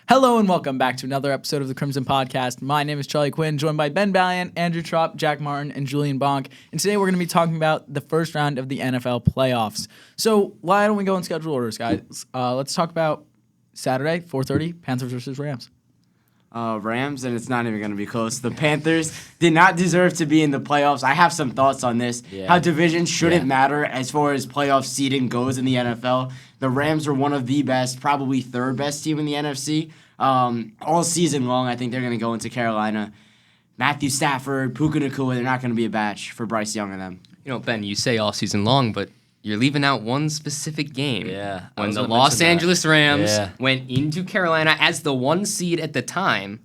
Hello and welcome back to another episode of the Crimson Podcast. My name is Charlie Quinn, joined by Ben Balian, Andrew Tropp, Jack Martin, and Julian Bonk. And today we're going to be talking about the first round of the NFL playoffs. So why don't we go in schedule orders, guys? Let's talk about Saturday, 4:30, Panthers versus Rams. Rams, and it's not even going to be close. The Panthers did not deserve to be in the playoffs. I have some thoughts on this. How divisions shouldn't matter as far as playoff seeding goes in the NFL. The Rams are one of the best, probably third best team in the NFC. All season long, I think they're going to go into Carolina. Matthew Stafford, Puka Nacua, they're not going to be a match for Bryce Young and them. You know, Ben, you say all season long, but you're leaving out one specific game. Yeah. When the Los Angeles Rams went into Carolina as the one seed at the time,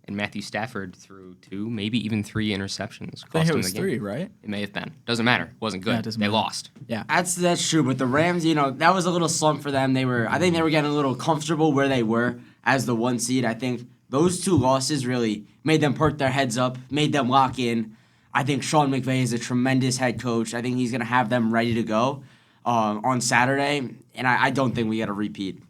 and Matthew Stafford threw 2, maybe even 3 interceptions. I think it was 3, right? It may have been. Doesn't matter. It wasn't good. They lost. Yeah. That's true, but the Rams, that was a little slump for them. I think they were getting a little comfortable where they were as the 1 seed. I think those 2 losses really made them perk their heads up, made them lock in. I think Sean McVay is a tremendous head coach. I think he's going to have them ready to go on Saturday, and I don't think we get a repeat.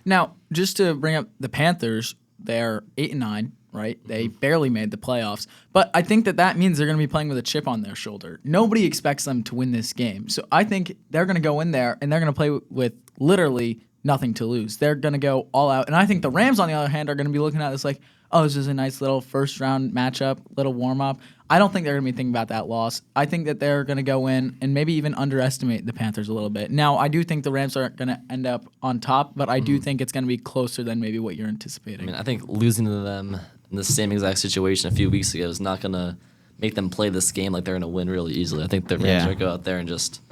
Now, just to bring up the Panthers, they're 8-9, right? They barely made the playoffs, but I think that means they're going to be playing with a chip on their shoulder. Nobody expects them to win this game, so I think they're going to go in there and they're going to play with literally nothing to lose. They're going to go all out, and I think the Rams, on the other hand, are going to be looking at this like, oh, this is a nice little first-round matchup, little warm-up. I don't think they're going to be thinking about that loss. I think that they're going to go in and maybe even underestimate the Panthers a little bit. Now, I do think the Rams are going to end up on top, but I do think it's going to be closer than maybe what you're anticipating. I mean, I think losing to them in the same exact situation a few weeks ago is not going to make them play this game like they're going to win really easily. I think the Rams are going to go out there and just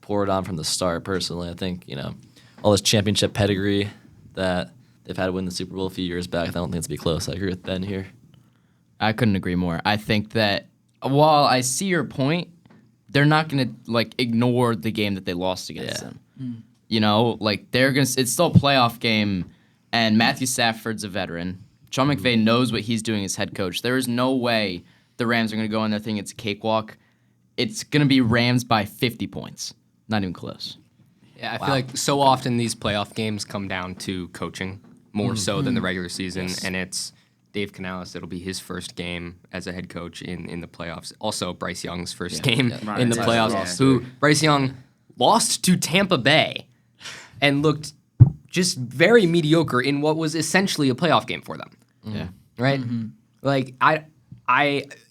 pour it on from the start, personally. I think, all this championship pedigree that they've had to win the Super Bowl a few years back, I don't think it's going to be close. I agree with Ben here. I couldn't agree more. I think that while I see your point, they're not going to ignore the game that they lost against them. They're going to. It's still a playoff game, and Matthew Stafford's a veteran. Sean McVay knows what he's doing as head coach. There is no way the Rams are going to go in there thinking it's a cakewalk. It's going to be Rams by 50 points. Not even close. Yeah, I feel like so often these playoff games come down to coaching more so than the regular season, and it's Dave Canales. It'll be his first game as a head coach in the playoffs. Also, Bryce Young's first game in the playoffs. Who Bryce Young lost to Tampa Bay and looked just very mediocre in what was essentially a playoff game for them. Yeah. Right?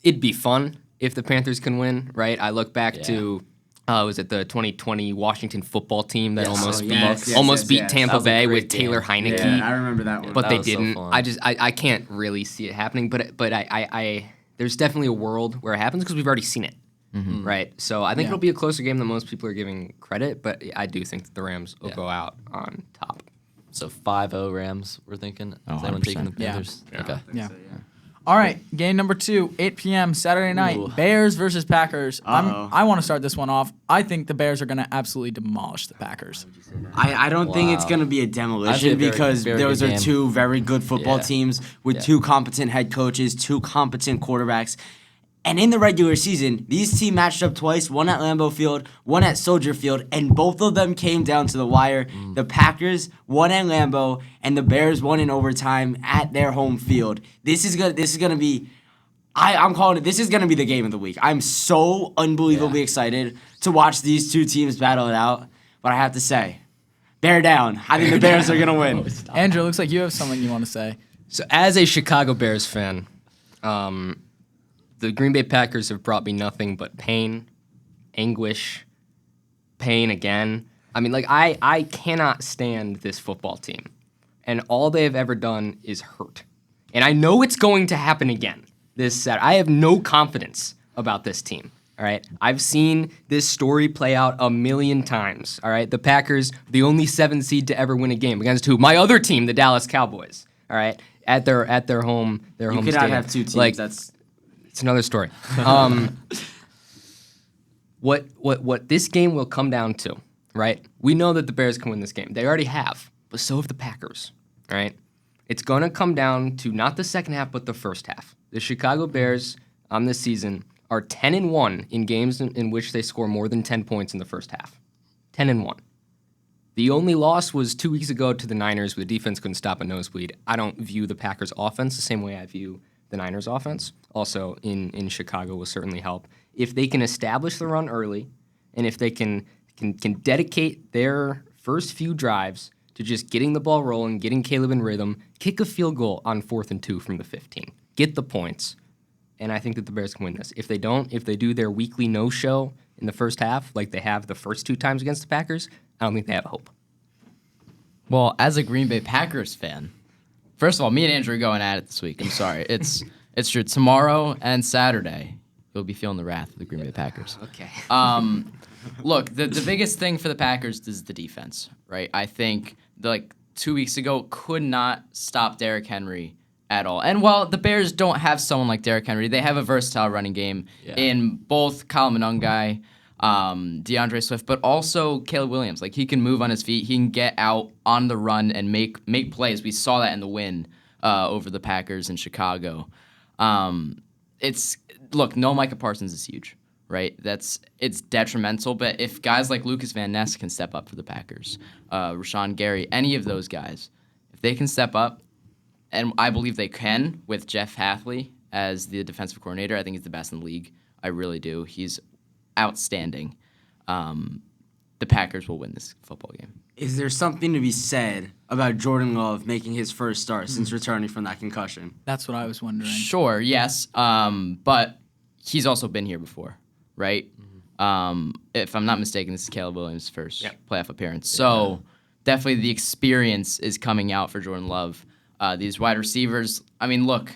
It'd be fun if the Panthers can win, right? I look back to was it the 2020 Washington football team that almost beat Tampa Bay with Taylor Heineke? Yeah, I remember that one. But they didn't. So I can't really see it happening. But I there's definitely a world where it happens because we've already seen it, right? So I think it'll be a closer game than most people are giving credit. But I do think that the Rams will go out on top. So 5-0 Rams, we're thinking. Is anyone taking the Panthers? Yeah. Okay. Yeah. All right, game number 2, 8 p.m. Saturday night, Bears versus Packers. I want to start this one off. I think the Bears are going to absolutely demolish the Packers. I don't think it's going to be a demolition because those are 2 very good football teams with 2 competent head coaches, 2 competent quarterbacks. And in the regular season, these teams matched up twice, one at Lambeau Field, one at Soldier Field, and both of them came down to the wire. The Packers won at Lambeau, and the Bears won in overtime at their home field. This is gonna be, I'm calling it. This is gonna be the game of the week. I'm so unbelievably excited to watch these 2 teams battle it out. But I have to say, bear down. I think the Bears are gonna win. Andrew, looks like you have something you want to say. So as a Chicago Bears fan, the Green Bay Packers have brought me nothing but pain, anguish, pain again. I mean, I cannot stand this football team. And all they have ever done is hurt. And I know it's going to happen again this Saturday. I have no confidence about this team, all right? I've seen this story play out a million times, all right? The Packers, the only 7 seed to ever win a game against who? My other team, the Dallas Cowboys, all right? At their home stadium. You could not have 2 teams. It's another story. What this game will come down to, right? We know that the Bears can win this game. They already have, but so have the Packers, right? It's going to come down to not the second half, but the first half. The Chicago Bears on this season are 10-1 in games in which they score more than 10 points in the first half. 10-1. The only loss was 2 weeks ago to the Niners, where the defense couldn't stop a nosebleed. I don't view the Packers' offense the same way I view the Niners' offense. Also, in Chicago will certainly help. If they can establish the run early, and if they can dedicate their first few drives to just getting the ball rolling, getting Caleb in rhythm, kick a field goal on 4th and 2 from the 15. Get the points. And I think that the Bears can win this. If they don't, if they do their weekly no-show in the first half, like they have the first 2 times against the Packers, I don't think they have hope. Well, as a Green Bay Packers fan, first of all, me and Andrew are going at it this week. I'm sorry. It's true. Tomorrow and Saturday, you'll be feeling the wrath of the Green Bay Packers. Okay. Look, the biggest thing for the Packers is the defense, right? I think, 2 weeks ago, could not stop Derrick Henry at all. And while the Bears don't have someone like Derrick Henry, they have a versatile running game in both Kyle Monangai, DeAndre Swift, but also Caleb Williams. Like, he can move on his feet. He can get out on the run and make plays. We saw that in the win over the Packers in Chicago. No Micah Parsons is huge, right? It's detrimental. But if guys like Lucas Van Ness can step up for the Packers, Rashawn Gary, any of those guys, if they can step up, and I believe they can with Jeff Hafley as the defensive coordinator, I think he's the best in the league. I really do. He's outstanding. The Packers will win this football game. Is there something to be said about Jordan Love making his first start since returning from that concussion? That's what I was wondering. Sure, yes. But he's also been here before, right? If I'm not mistaken, this is Caleb Williams' first playoff appearance. So definitely the experience is coming out for Jordan Love. These wide receivers, I mean, look,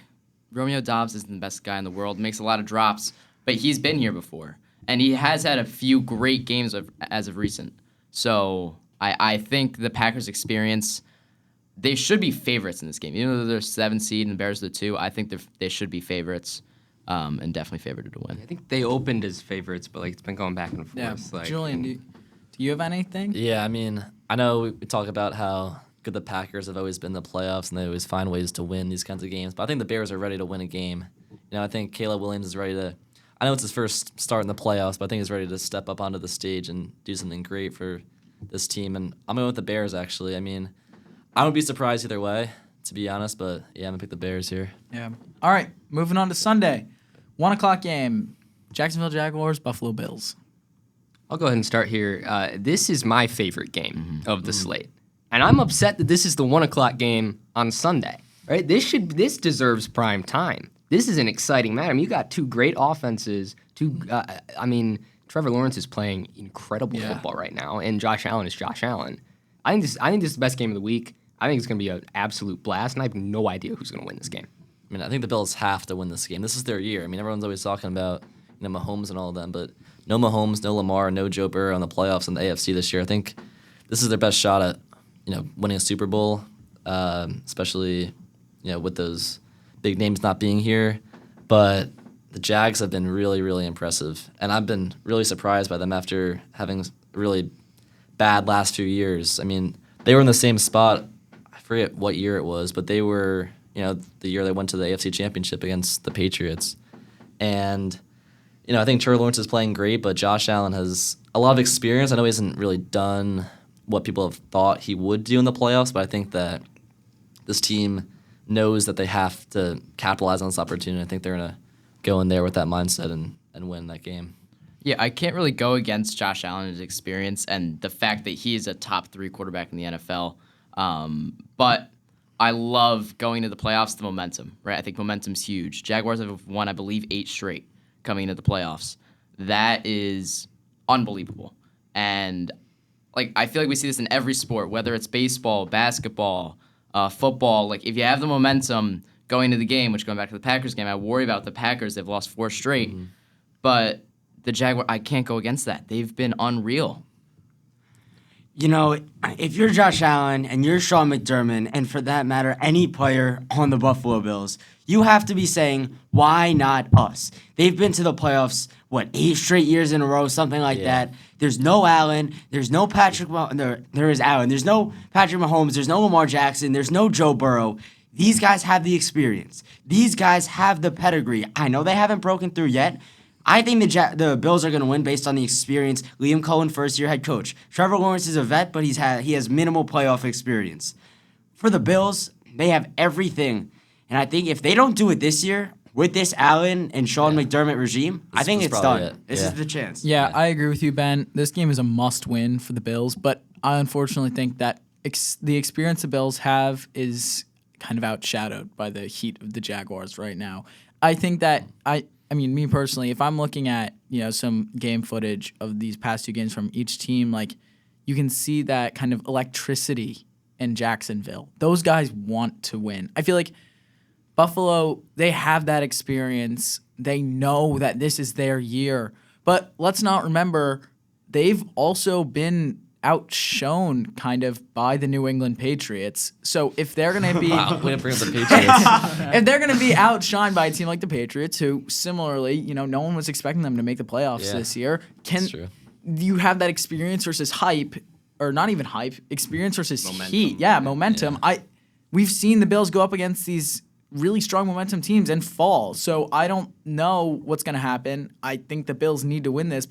Romeo Doubs isn't the best guy in the world, makes a lot of drops, but he's been here before. And he has had a few great games as of recent. So I think the Packers' experience, they should be favorites in this game. Even though they're 7 seed and the Bears are 2, I think they should be favorites and definitely favored to win. I think they opened as favorites, but it's been going back and forth. Yeah. Julian, do you have anything? Yeah, I mean, I know we talk about how good the Packers have always been in the playoffs and they always find ways to win these kinds of games, but I think the Bears are ready to win a game. I think Caleb Williams is ready to. I know it's his first start in the playoffs, but I think he's ready to step up onto the stage and do something great for this team. And I'm going with the Bears, actually. I mean, I wouldn't be surprised either way, to be honest, but yeah, I'm going to pick the Bears here. Yeah. All right, moving on to Sunday. 1 o'clock game, Jacksonville Jaguars, Buffalo Bills. I'll go ahead and start here. This is my favorite game of the slate. And I'm upset that this is the 1 o'clock game on Sunday, right? This deserves prime time. This is an exciting match. I mean, you got 2 great offenses. Trevor Lawrence is playing incredible football right now, and Josh Allen is Josh Allen. I think this is the best game of the week. I think it's going to be an absolute blast, and I have no idea who's going to win this game. I mean, I think the Bills have to win this game. This is their year. I mean, everyone's always talking about Mahomes and all of them, but no Mahomes, no Lamar, no Joe Burrow in the playoffs in the AFC this year. I think this is their best shot at winning a Super Bowl, especially with those big names not being here. But the Jags have been really, really impressive, and I've been really surprised by them after having really bad last few years. I mean, they were in the same spot. I forget what year it was, but they were the year they went to the AFC Championship against the Patriots. And I think Trevor Lawrence is playing great, but Josh Allen has a lot of experience. I know he hasn't really done what people have thought he would do in the playoffs, but I think that this team knows that they have to capitalize on this opportunity. I think they're going to go in there with that mindset and win that game. Yeah, I can't really go against Josh Allen's experience and the fact that he is a top 3 quarterback in the NFL. But I love going to the playoffs, the momentum, right? I think momentum's huge. Jaguars have won, I believe, 8 straight coming into the playoffs. That is unbelievable. And I feel like we see this in every sport, whether it's baseball, basketball, football. If you have the momentum going into the game, which going back to the Packers game, I worry about the Packers. They've lost 4 straight. Mm-hmm. But the Jaguars, I can't go against that. They've been unreal. If you're Josh Allen and you're Sean McDermott, and for that matter, any player on the Buffalo Bills, you have to be saying, why not us? They've been to the playoffs, 8 straight years in a row, something like that. There's no Allen. There's no Patrick Mahomes. There is Allen. There's no Patrick Mahomes. There's no Lamar Jackson. There's no Joe Burrow. These guys have the experience. These guys have the pedigree. I know they haven't broken through yet, I think the Bills are going to win based on the experience. Liam Cohen, first-year head coach. Trevor Lawrence is a vet, but he has minimal playoff experience. For the Bills, they have everything. And I think if they don't do it this year, with this Allen and Sean McDermott regime, I think it's done. This is the chance. Yeah, I agree with you, Ben. This game is a must-win for the Bills, but I unfortunately think that the experience the Bills have is kind of outshadowed by the heat of the Jaguars right now. I think that I mean, me personally, if I'm looking at some game footage of these past two games from each team, like you can see that kind of electricity in Jacksonville. Those guys want to win. I feel like Buffalo, they have that experience. They know that this is their year. But let's not remember, they've also been outshone kind of by the New England Patriots. So if they're going to be way to bring up the Patriots. if they're going to be outshined by a team like the Patriots, who similarly, no one was expecting them to make the playoffs this year, that's true. You have that experience versus hype, or not even hype, experience versus heat. Yeah, momentum. Yeah. We've seen the Bills go up against these really strong momentum teams and fall. So I don't know what's going to happen. I think the Bills need to win this,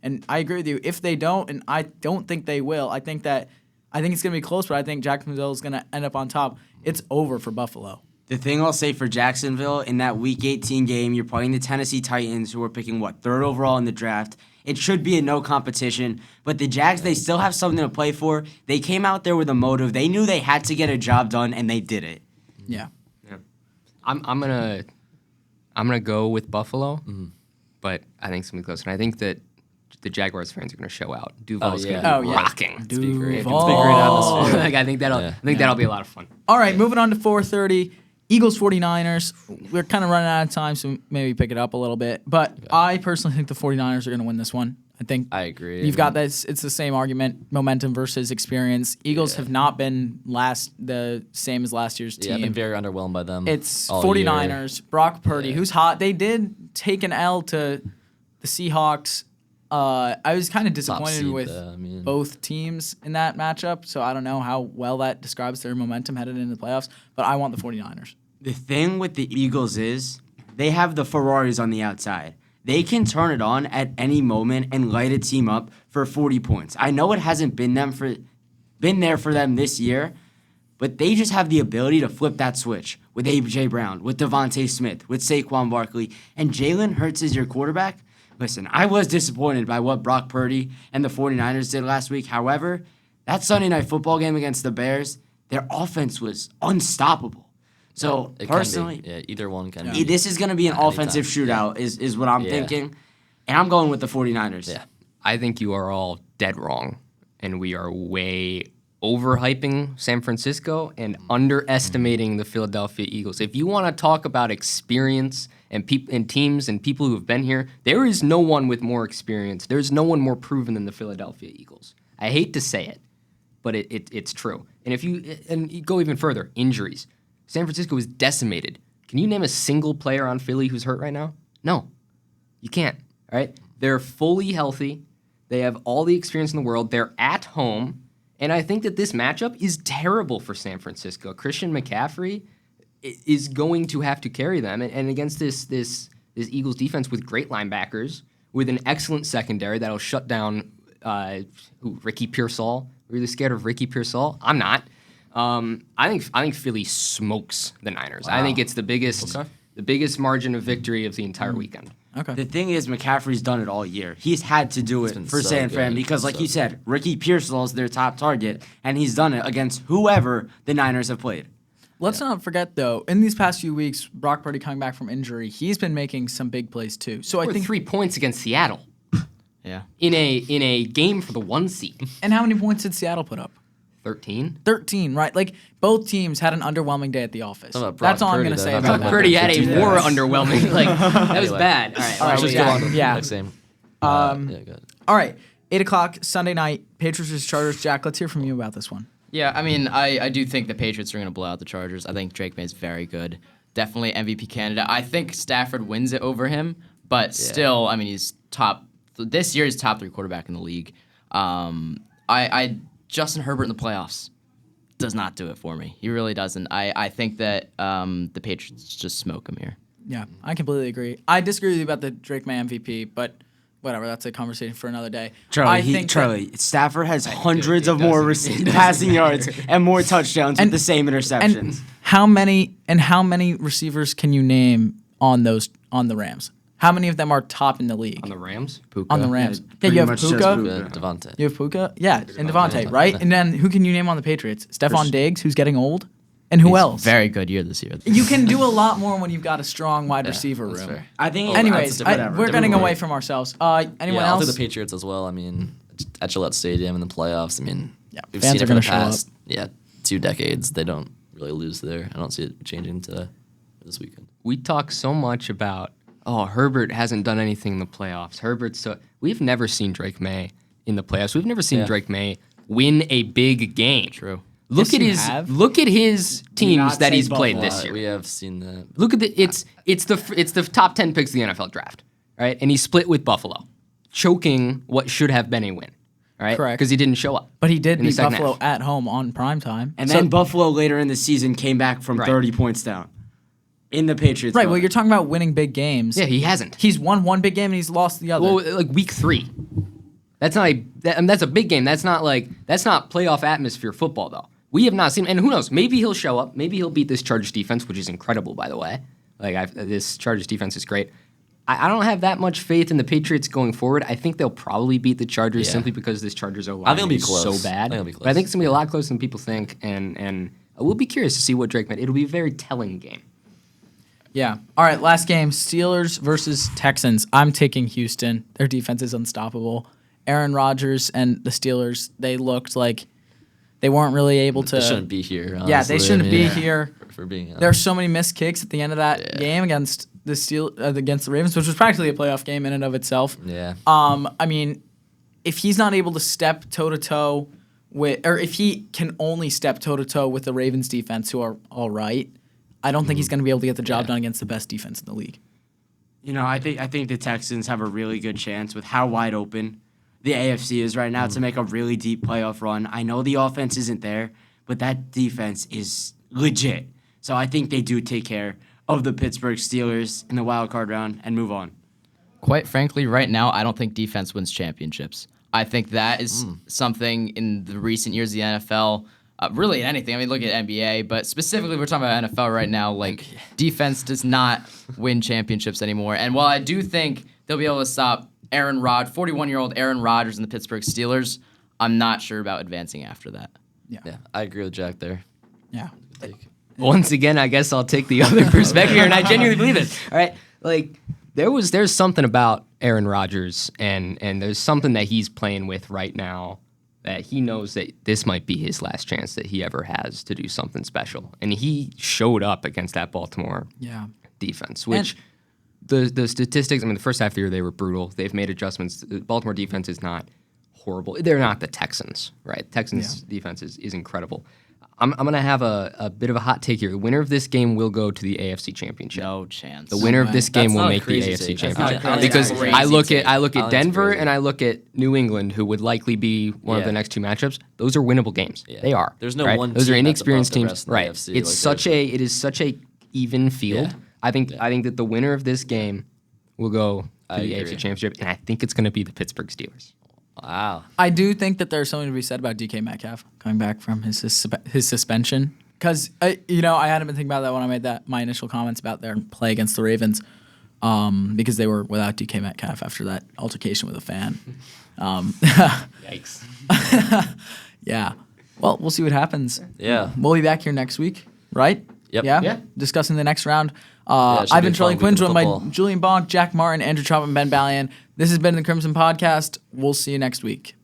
and I agree with you. If they don't, and I don't think they will, I think it's going to be close, but I think Jacksonville is going to end up on top. It's over for Buffalo. The thing I'll say for Jacksonville, in that Week 18 game, you're playing the Tennessee Titans, who are picking, 3rd overall in the draft. It should be a no competition, but the Jags, they still have something to play for. They came out there with a motive. They knew they had to get a job done, and they did it. Yeah. I'm gonna go with Buffalo, but I think it's gonna be close. And I think that the Jaguars fans are gonna show out. Duval's gonna be rocking. It's be great. It's Duval. be great atmosphere. I think that'll be a lot of fun. All right, moving on to 4:30. Eagles 49ers. We're kind of running out of time, so maybe pick it up a little bit. But I personally think the 49ers are going to win this one. I agree. You've got this. It's the same argument: momentum versus experience. Eagles have not been the same as last year's team. Yeah, I've been very underwhelmed by them. It's 49ers. Year. Brock Purdy, who's hot. They did take an L to the Seahawks. I was kind of disappointed with both teams in that matchup, so I don't know how well that describes their momentum headed into the playoffs, but I want the 49ers. The thing with the Eagles is they have the Ferraris on the outside. They can turn it on at any moment and light a team up for 40 points. I know it hasn't been there for them this year, but they just have the ability to flip that switch with A.J. Brown, with Devontae Smith, with Saquon Barkley, and Jalen Hurts is your quarterback. Listen, I was disappointed by what Brock Purdy and the 49ers did last week. However, that Sunday Night Football game against the Bears, their offense was unstoppable. So, personally, either one can be. This is going to be an offensive shootout is what I'm thinking. And I'm going with the 49ers. Yeah. I think you are all dead wrong, and we are way overhyping San Francisco and underestimating the Philadelphia Eagles. If you want to talk about experience and teams and people who have been here, there is no one with more experience. There's no one more proven than the Philadelphia Eagles. I hate to say it, but it's true. And if you go even further, injuries. San Francisco is decimated. Can you name a single player on Philly who's hurt right now? No, you can't. All right, they're fully healthy. They have all the experience in the world. They're at home, and I think that this matchup is terrible for San Francisco. Christian McCaffrey is going to have to carry them, and against this Eagles defense with great linebackers, with an excellent secondary that'll shut down Ricky Pearsall. Really scared of Ricky Pearsall? I'm not. I think Philly smokes the Niners. Wow. I think it's the biggest margin of victory of the entire weekend. Okay. The thing is, McCaffrey's done it all year. He's had to do it for San Fran because, like you said, Ricky Pearsall is their top target, and he's done it against whoever the Niners have played. Let's not forget, though, in these past few weeks, Brock Purdy coming back from injury, he's been making some big plays too. So I think 3 points against Seattle. Yeah. In a game for the 1 seed. And how many points did Seattle put up? 13? 13, right? Like, both teams had an underwhelming day at the office. That's all I'm going to say about that. Purdy had a more underwhelming. Like, that was bad. All right, let's go on to the next game. All right, 8 o'clock, Sunday night, Patriots vs. Chargers. Jack, let's hear from you about this one. Yeah, I mean, I do think the Patriots are going to blow out the Chargers. I think Drake May's very good. Definitely MVP candidate. I think Stafford wins it over him, but still, I mean, he's top. This year, he's top 3 quarterback in the league. Justin Herbert in the playoffs does not do it for me. He really doesn't. I think that the Patriots just smoke him here. Yeah, I completely agree. I disagree with you about the Drake May MVP, but whatever. That's a conversation for another day. Charlie, Stafford has hundreds of more passing yards and more touchdowns with the same interceptions. And how many receivers can you name on the Rams? How many of them are top in the league? On the Rams? On the Rams. Yeah, you have Puka. Devontae. You have Puka. Yeah, and Devontae, right? And then who can you name on the Patriots? Stephon Diggs, who's getting old. And who else? Very good year this year. You can do a lot more when you've got a strong wide receiver room. Fair. I think. Anyways, we're getting away from ourselves. Anyone I'll else? do the Patriots as well. I mean, at Gillette Stadium in the playoffs. I mean, we've fans seen are it for gonna the show up. past 2 decades. They don't really lose there. I don't see it changing to this weekend. We talk so much about, Herbert hasn't done anything in the playoffs. We've never seen Drake May in the playoffs. We've never seen Drake May win a big game. True. Look at his teams that he's played this year. We have seen that. Look at it's the top 10 picks of the NFL draft, right? And he split with Buffalo, choking what should have been a win, right? Correct. Because he didn't show up. But he did in the beat second Buffalo half. at home on primetime. And then Buffalo later in the season came back from 30 points down in the Patriots. Right, well, you're talking about winning big games. Yeah, he hasn't. He's won one big game and he's lost the other. Well, like week 3. That's not that's a big game. That's not playoff atmosphere football though. We have not seen, and who knows? Maybe he'll show up. Maybe he'll beat this Chargers defense, which is incredible, by the way. This Chargers defense is great. I don't have that much faith in the Patriots going forward. I think they'll probably beat the Chargers simply because this Chargers O-line I think it'll be is close. so bad. I think it'll be close. But I think it's gonna be a lot closer than people think, and we'll be curious to see what Drake made. It'll be a very telling game. Yeah. All right, last game, Steelers versus Texans. I'm taking Houston. Their defense is unstoppable. Aaron Rodgers and the Steelers, they looked like they weren't really able to. They shouldn't be here. Honestly. Yeah, they shouldn't be here. For being honest. There are so many missed kicks at the end of that game against against the Ravens, which was practically a playoff game in and of itself. Yeah. I mean, if he's not able to step toe to toe with, or if he can only step toe to toe with the Ravens defense, who are all right, I don't think he's going to be able to get the job done against the best defense in the league. You know, I think the Texans have a really good chance with how wide open the AFC is right now to make a really deep playoff run. I know the offense isn't there, but that defense is legit. So I think they do take care of the Pittsburgh Steelers in the wild card round and move on. Quite frankly, right now, I don't think defense wins championships. I think that is something in the recent years of the NFL, really anything. I mean, look at NBA, but specifically we're talking about NFL right now. Like, defense does not win championships anymore. And while I do think they'll be able to stop 41-year-old Aaron Rodgers and the Pittsburgh Steelers, I'm not sure about advancing after that. Yeah, I agree with Jack there. Yeah. Once again, I guess I'll take the other perspective here, and I genuinely believe it. All right, like there's something about Aaron Rodgers, and there's something that he's playing with right now that he knows that this might be his last chance that he ever has to do something special, and he showed up against that Baltimore defense, which. The statistics, I mean, the first half of the year, they were brutal. They've made adjustments. The Baltimore defense is not horrible. They're not the Texans, right? Texans' defense is incredible. I'm going to have a bit of a hot take here. The winner of this game will go to the AFC Championship. No chance. The winner of this game That's will not a make the crazy AFC take. That's Championship. not a Because crazy I look take. at Denver crazy. and I look at New England, who would likely be one of the next 2 matchups. Those are winnable games. Yeah. They are. There's no right? one Those team are that's inexperienced above the teams. rest of the Right. AFC. It is such a even field. Yeah. I think that the winner of this game will go to the AFC Championship, and I think it's going to be the Pittsburgh Steelers. Wow. I do think that there's something to be said about DK Metcalf coming back from his suspension. Because, I hadn't been thinking about that when I made my initial comments about their play against the Ravens, because they were without DK Metcalf after that altercation with a fan. Yikes. Yeah. Well, we'll see what happens. Yeah. We'll be back here next week, right? Yep. Yeah? Discussing the next round. it should I've be been a Charlie fun Quinn, week of joined by football. Julian Bonk, Jack Martin, Andrew Tropp, and Ben Balian. This has been the Crimson Podcast. We'll see you next week.